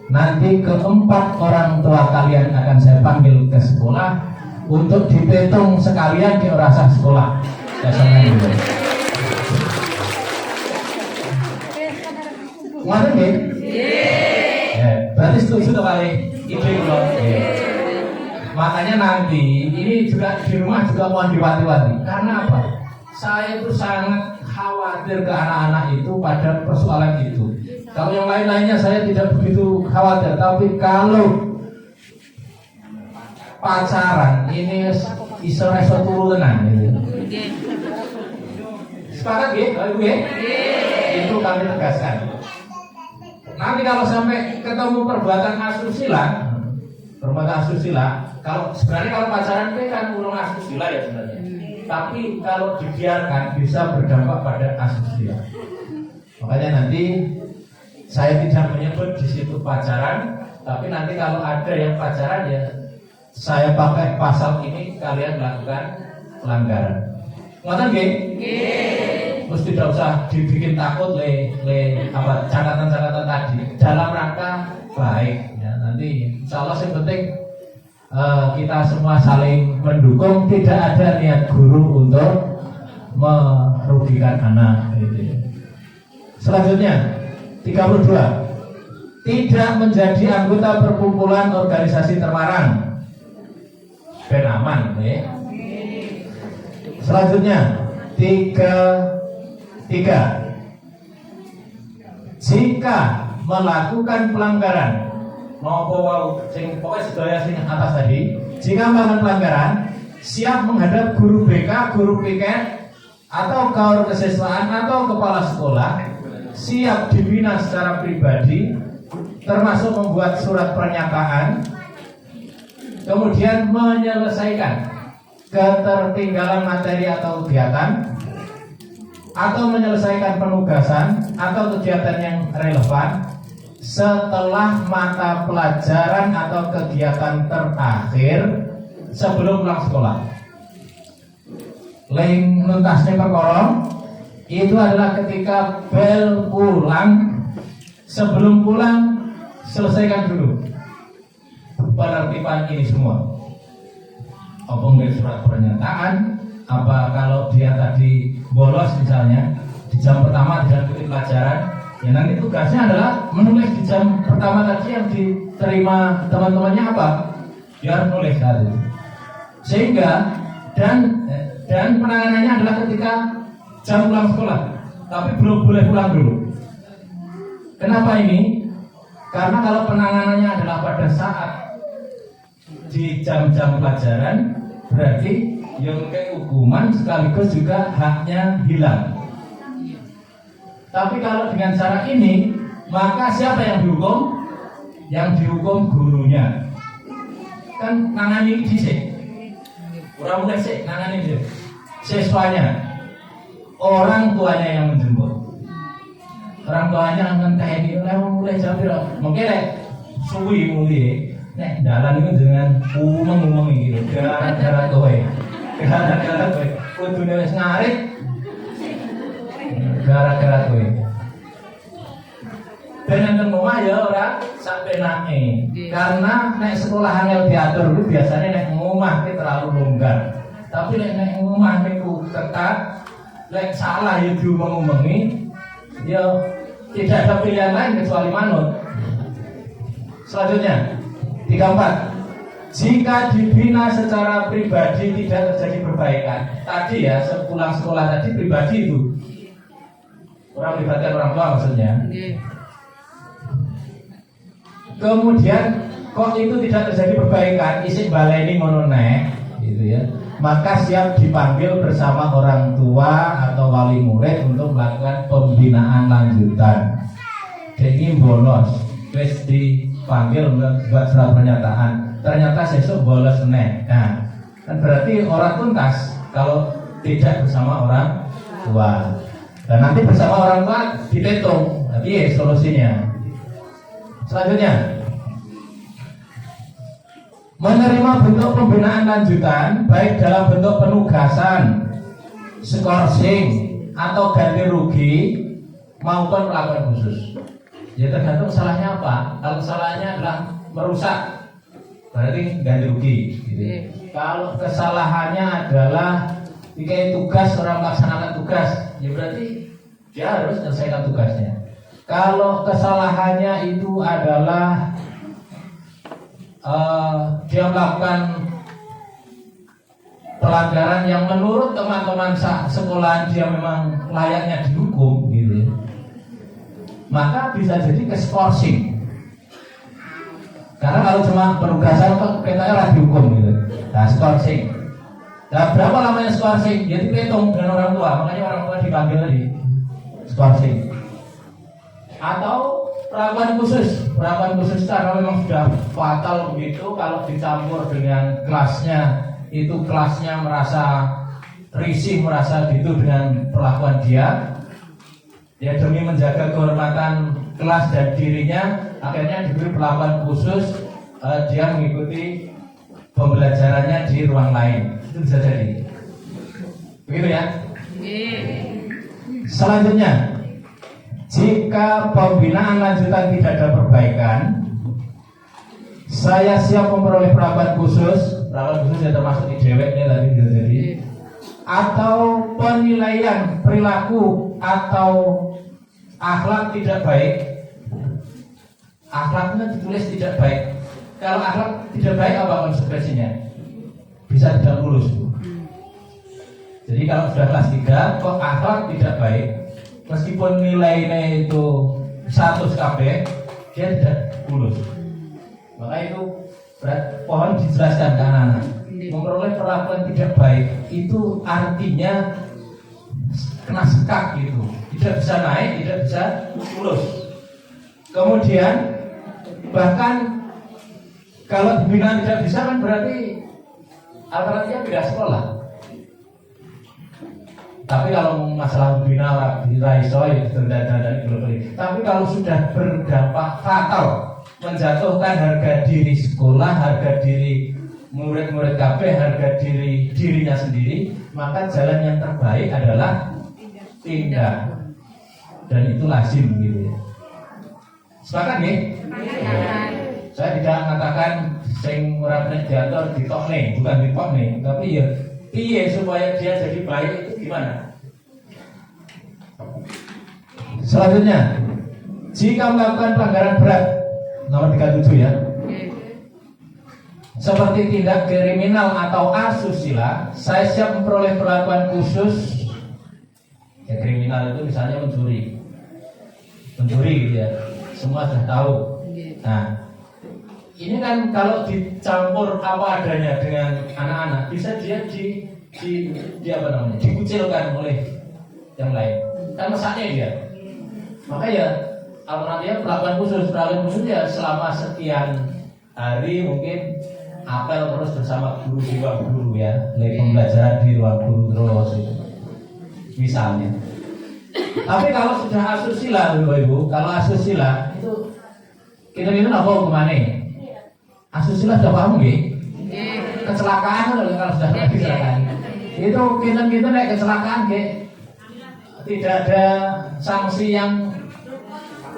nanti keempat orang tua kalian akan saya panggil ke sekolah untuk dipetung sekalian ke rasa sekolah. Saya sampaikan gitu. Ngerti nggih? Berarti setuju kali ide kula. Makanya nanti ini juga di rumah juga mohon diwati-wati. Karena apa? Saya itu sangat khawatir ke anak-anak itu pada persoalan itu. Kalau yang lain-lainnya saya tidak begitu khawatir, tapi kalau pacaran ini iso-iso turunan gitu. Sepakat nggih? Itu kami tegaskan. Nanti kalau sampai ketemu perbuatan asusila, kalau sebenarnya kalau pacaran itu kan urung asusila ya sebenarnya. Tapi kalau dibiarkan bisa berdampak pada asusila. Makanya nanti saya tidak menyebut di situ pacaran, tapi nanti kalau ada yang pacaran ya saya pakai pasal ini, kalian lakukan pelanggaran. Ngoten nggih? Terus tidak usah dibikin takut apa catatan-catatan tadi dalam rangka baik ya. Nanti insya Allah yang penting kita semua saling mendukung, tidak ada niat guru untuk merugikan anak gitu. Selanjutnya 32, tidak menjadi anggota perkumpulan organisasi terlarang. Ben aman ya. Selanjutnya 3, jika melakukan pelanggaran pokoknya sedaya sing atas tadi, jika melakukan pelanggaran, siap menghadap guru BK, guru piket, atau kaur kesiswaan atau kepala sekolah, siap dibina secara pribadi, termasuk membuat surat pernyataan, kemudian menyelesaikan ketertinggalan materi atau kegiatan, atau menyelesaikan penugasan atau kegiatan yang relevan setelah mata pelajaran atau kegiatan terakhir sebelum pulang sekolah. Leng nuntasnya perkara itu adalah ketika bel pulang. Sebelum pulang selesaikan dulu penertiban ini semua. Apa nggak surat pernyataan? Apa kalau dia tadi bolos misalnya di jam pertama tidak ikuti pelajaran, ya nanti tugasnya adalah menulis di jam pertama tadi yang diterima teman-temannya apa, dia harus nulis saat itu. Sehingga dan penanganannya adalah ketika jam pulang sekolah, tapi belum boleh pulang dulu. Kenapa ini? Karena kalau penanganannya adalah pada saat di jam-jam pelajaran, berarti yang kayak hukuman sekaligus juga haknya hilang. Tapi kalau dengan cara ini, maka siapa yang dihukum? Yang dihukum gurunya. Kan nangani dhisik. Ora mulai sik nangani dhisik. Siswanya. Orang tuanya yang menjemput. Orang tuanya ngenteni ora mulai jam piro. Mungkin suwi mulai nek dalan iku dengan umeng-umeng iki gara-gara kowe. Gara-gara kowe kudune wis ngarit. Gara-gara kowe. Ben nang omah ya ora sak penake. Karena nek sekolah angel diatur itu biasanya nek omah ki terlalu longgar. Tapi nek omah niku ketat, nek salah ya diumeng-umengi, ya tidak ada pilihan lain kecuali manut. Selanjutnya 34. Jika dibina secara pribadi tidak terjadi perbaikan. Tadi ya, sepulang sekolah tadi pribadi itu. Orang melibatkan orang tua maksudnya. Kemudian kok itu tidak terjadi perbaikan, isi baleni ngono nek, gitu ya. Maka siap dipanggil bersama orang tua atau wali murid untuk melakukan pembinaan lanjutan. Jadi bolos, wis dipanggil buat surat pernyataan. Ternyata sesuk bolos nek. Nah, kan berarti orang tuntas kalau tidak bersama orang tua. Dan nanti bersama orang tua dihitung. Tapi ya solusinya. Selanjutnya, menerima bentuk pembinaan lanjutan baik dalam bentuk penugasan, skorsing atau ganti rugi maupun perlakuan khusus. Ya tergantung salahnya apa. Kalau salahnya adalah merusak, berarti ganti rugi. Gitu. Kalau kesalahannya adalah dikai tugas orang melaksanakan tugas, ya berarti dia harus selesaikan tugasnya. Kalau kesalahannya itu adalah dia melakukan pelanggaran yang menurut teman-teman sekolahan dia memang layaknya dihukum gitu, maka bisa jadi ke skorsing. Karena kalau cuma penugasan kok katanya lah dihukum gitu. Nah, skorsing. Nah, berapa lamanya skorsing? Jadi dihitung dengan orang tua, makanya orang tua dipanggil tadi skorsing. Atau perlakuan khusus karena memang sudah fatal begitu, kalau dicampur dengan kelasnya, itu kelasnya merasa risih, merasa gitu dengan perlakuan dia. Ya demi menjaga kehormatan kelas dan dirinya, akhirnya diberi perlakuan khusus. Dia mengikuti pembelajarannya di ruang lain. Itu bisa jadi. Begitu ya. Selanjutnya, jika pembinaan lanjutan tidak ada perbaikan, saya siap memperoleh perlakuan khusus. Perlakuan khusus ya termasuk di deweknya tadi bisa jadi, atau penilaian perilaku atau akhlak tidak baik. Akhlaknya ditulis tidak baik. Kalau akhlak tidak baik apa konsekuensinya? Bisa tidak lulus. Jadi kalau sudah kelas 3 kok akhlak tidak baik, meskipun nilainya itu 100 KB, dia tidak lulus. Maka itu pohon dijelaskan ke anak-anak. Memperoleh perlakuan tidak baik itu artinya kena sekak gitu, tidak bisa naik, tidak bisa lulus. Kemudian bahkan kalau pembinaan tidak bisa kan berarti alternatifnya pindah sekolah. Tapi kalau masalah pembina diraiso itu dan tapi kalau sudah berdampak fatal, menjatuhkan harga diri sekolah, harga diri murid-murid KB, harga diri dirinya sendiri, maka jalan yang terbaik adalah pindah. Dan itu lazim gitu ya. Sepakat ya? Saya tidak mengatakan sing ora kena diatur ditokne, bukan ditokne, tapi ya piye supaya dia jadi baik itu gimana? Selanjutnya, jika melakukan pelanggaran berat, nomor 37 ya, seperti tindak kriminal atau asusila, saya siap memperoleh perlakuan khusus. Ya, kriminal itu misalnya mencuri gitu ya, semua sudah tahu. Nah, ini kan kalau dicampur apa adanya dengan anak-anak, bisa dia dikucilkan oleh yang lain. Kan mesaknya dia. Maka ya alternatifnya perlakuan khusus ya selama sekian hari mungkin apel terus bersama guru di ruang guru ya, pembelajaran di ruang guru terus gitu. Misalnya. Tapi kalau sudah asusila Ibu, kalau asusila itu kita apa hukumannya? Asusila sudah paham nggih? Kecelakaan loh kalau sudah kecelakaan. Itu kita naik kecelakaan nggih. Tidak ada sanksi yang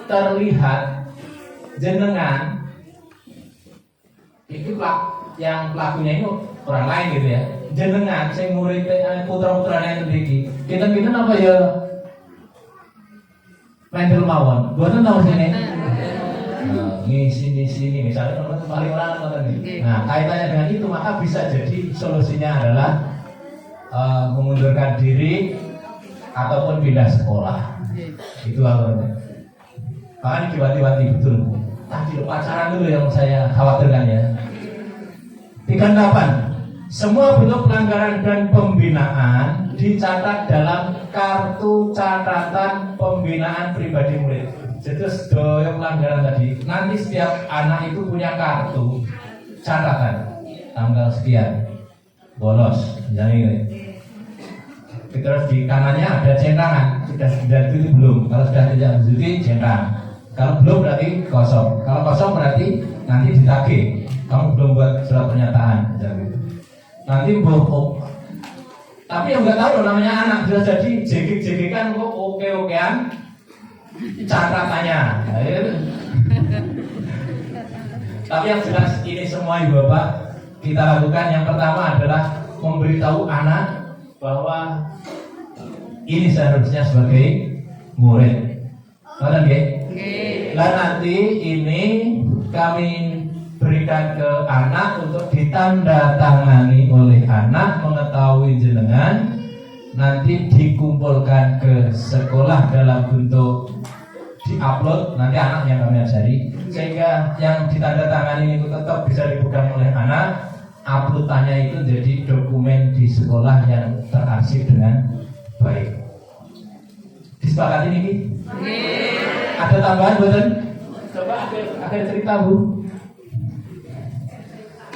terlihat jenengan itu yang pelakunya itu orang lain gitu ya. Jenengan sing murid putra-putrane mriki. Kita apa ya? Mendel mawon. Boten tau sini. sini misalnya orang paling orang ini. Nah, kaitannya dengan itu maka bisa jadi solusinya adalah mengundurkan diri ataupun pindah sekolah. Itu awalnya. Makanya diwati-wati betul. Tadi pacaran dulu yang saya khawatirkan ya. 38. Semua bentuk pelanggaran dan pembinaan dicatat dalam kartu catatan pembinaan pribadi murid. Jadi sedoyo pelanggaran tadi. Nanti setiap anak itu punya kartu catatan tanggal sekian bolos, yang ini. Terus di kanannya ada centangan. Sudah itu belum. Kalau sudah tidak berjuti centang. Kalau belum berarti kosong. Kalau kosong berarti nanti ditagih. Kamu belum buat surat pernyataan. Nanti bohong. Tapi yang nggak tahu namanya anak bisa jadi jegik-jegikan kok oke-okean catatannya. Tapi yang jelas ini semua ibu bapak kita lakukan. Yang pertama adalah memberitahu anak bahwa ini seharusnya sebagai murid. Benar nggih? Lah nanti ini kami berikan ke anak untuk ditandatangani oleh anak, mengetahui jenengan, nanti dikumpulkan ke sekolah dalam bentuk diupload, nanti anak yang kami ajari, sehingga yang ditandatangani itu tetap bisa dipegang oleh anak. Uploadannya itu jadi dokumen di sekolah yang terarsip dengan baik. Disepakati ini? Ada tambahan buatan? Coba ada cerita Bu.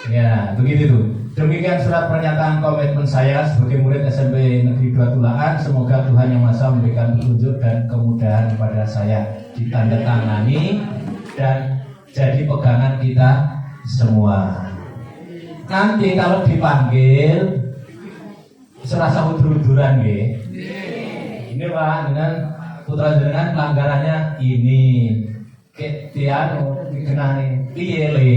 Ya, begitu tuh. Demikian surat pernyataan komitmen saya sebagai murid SMP Negeri 2 Tulaan. Semoga Tuhan Yang Maha Esa memberikan petunjuk dan kemudahan kepada saya, ditandatangani dan jadi pegangan kita semua. Nanti kalau dipanggil serasa udur-uduran nggih. Ini Pak, dengan putra jenengan pelanggarannya ini. Ketian dikenani piye le?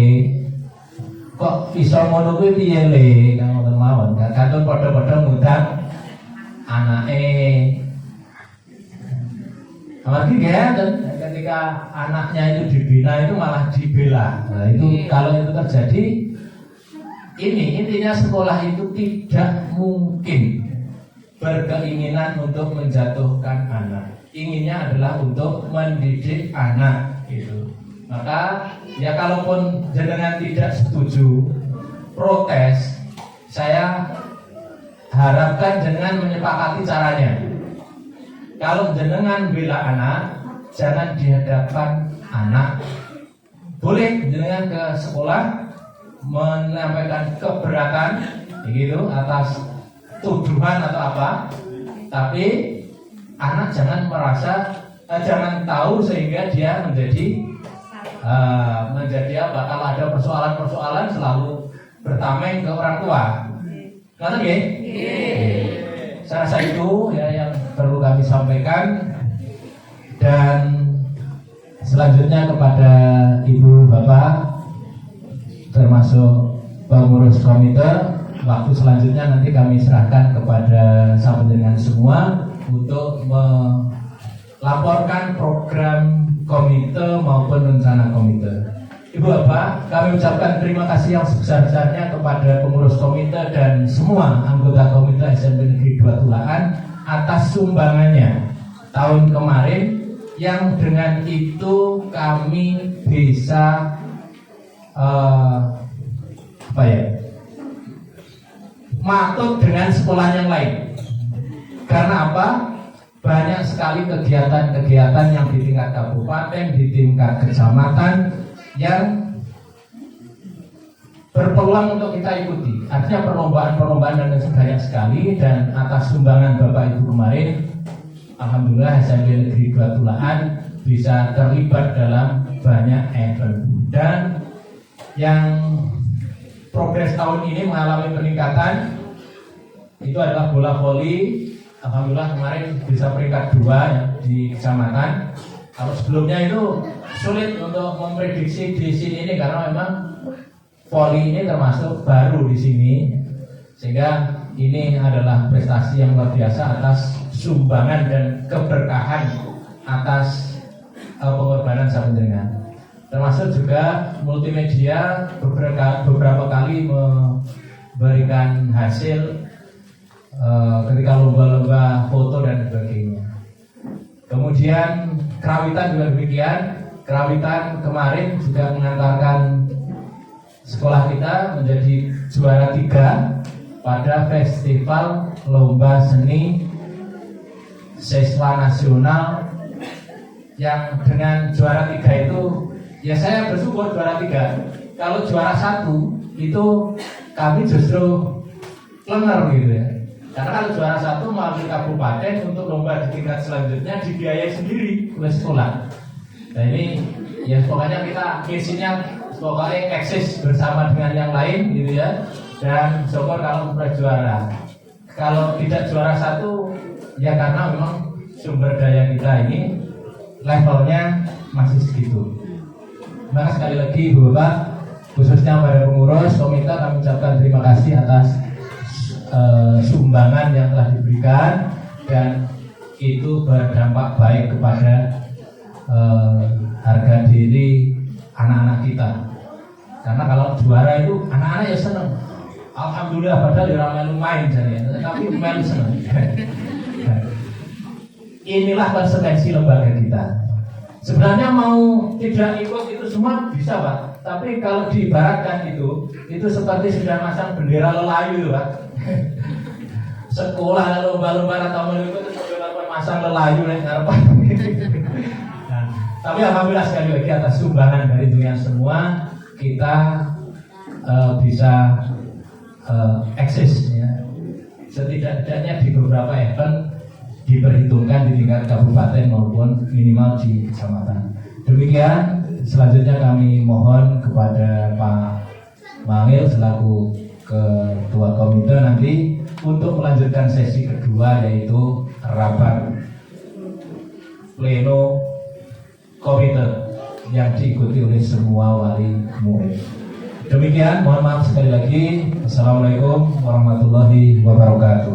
Kok iso ngono kuwi piye le? Kang ngoten mawon. Kadang padha-padha ngundang anake. Apalagi ketika anaknya itu dibina itu malah dibela. Nah, itu kalau itu terjadi, ini intinya sekolah itu tidak mungkin berkeinginan untuk menjatuhkan anak. Inginnya adalah untuk mendidik anak gitu. Maka ya kalaupun jenengan tidak setuju, protes, saya harapkan jenengan menyepakati caranya. Kalau jenengan bela anak, jangan di hadapan anak. Boleh jenengan ke sekolah menyampaikan keberatan begitu atas tuduhan atau apa, tapi anak jangan merasa jangan tahu sehingga dia menjadi apa? Kalau ada persoalan-persoalan selalu bertameng ke orang tua. Ngerti nggih? Saya rasa itu ya yang perlu kami sampaikan. Dan selanjutnya kepada ibu bapak termasuk pengurus komite, waktu selanjutnya nanti kami serahkan kepada sampeyan semua untuk melaporkan program komite maupun rencana komite. Ibu bapak, kami ucapkan terima kasih yang sebesar-besarnya kepada pengurus komite dan semua anggota komite SMP Negeri 2 Tulaan atas sumbangannya tahun kemarin, yang dengan itu kami bisa matut dengan sekolah yang lain. Karena apa? Banyak sekali kegiatan-kegiatan yang di tingkat kabupaten, di tingkat kecamatan yang berpeluang untuk kita ikuti. Artinya perlombaan-perlombaan dan banyak sekali. Dan atas sumbangan Bapak Ibu kemarin, alhamdulillah SMP Negeri 2 Tulaan bisa terlibat dalam banyak event. Dan yang progres tahun ini mengalami peningkatan itu adalah bola voli. Alhamdulillah kemarin bisa peringkat 2 ya, di kecamatan. Kalau sebelumnya itu sulit untuk memprediksi di sini ini karena memang voli ini termasuk baru di sini, sehingga ini adalah prestasi yang luar biasa atas sumbangan dan keberkahan atas pengorbanan sampeyan. termasuk juga multimedia beberapa kali memberikan hasil ketika lomba-lomba foto dan sebagainya. Kemudian kerawitan juga demikian. Kerawitan kemarin juga mengantarkan sekolah kita menjadi juara 3 pada festival lomba seni siswa nasional, yang dengan juara 3 itu ya saya bersyukur juara 3. Kalau juara 1 itu kami justru lenger gitu ya. Karena kalau juara 1 melalui kabupaten, untuk lomba di tingkat selanjutnya dibiayai sendiri oleh sekolah. Nah ini ya pokoknya kita misinya pokoknya eksis bersama dengan yang lain gitu ya. Dan syukur kalau sudah juara. Kalau tidak juara 1 ya karena memang sumber daya kita ini levelnya masih segitu. Maka sekali lagi Bapak, khususnya pada pengurus komite, kami ucapkan terima kasih atas sumbangan yang telah diberikan, dan itu berdampak baik kepada harga diri anak-anak kita. Karena kalau juara itu anak-anak ya senang. Alhamdulillah, padahal ya orang melu main jadi, tapi melu senang. Inilah konsekuensi lembaga kita. Sebenarnya mau tidak ikut itu semua bisa Pak, tapi kalau diibaratkan itu seperti sudah masang bendera lelayu Pak. Sekolah lomba-lomba atau mengikut masang lelayu nih harapan. Nah, tapi alhamdulillah sekali lagi atas sumbangan dari dunia semua kita bisa eksis ya. Setidak-tidaknya di beberapa event diperhitungkan di tingkat kabupaten maupun minimal di kecamatan. Demikian, selanjutnya kami mohon kepada Pak Mangil selaku Ketua Komite nanti untuk melanjutkan sesi kedua, yaitu rapat pleno komite yang diikuti oleh semua wali murid. Demikian, mohon maaf sekali lagi. Assalamualaikum warahmatullahi wabarakatuh.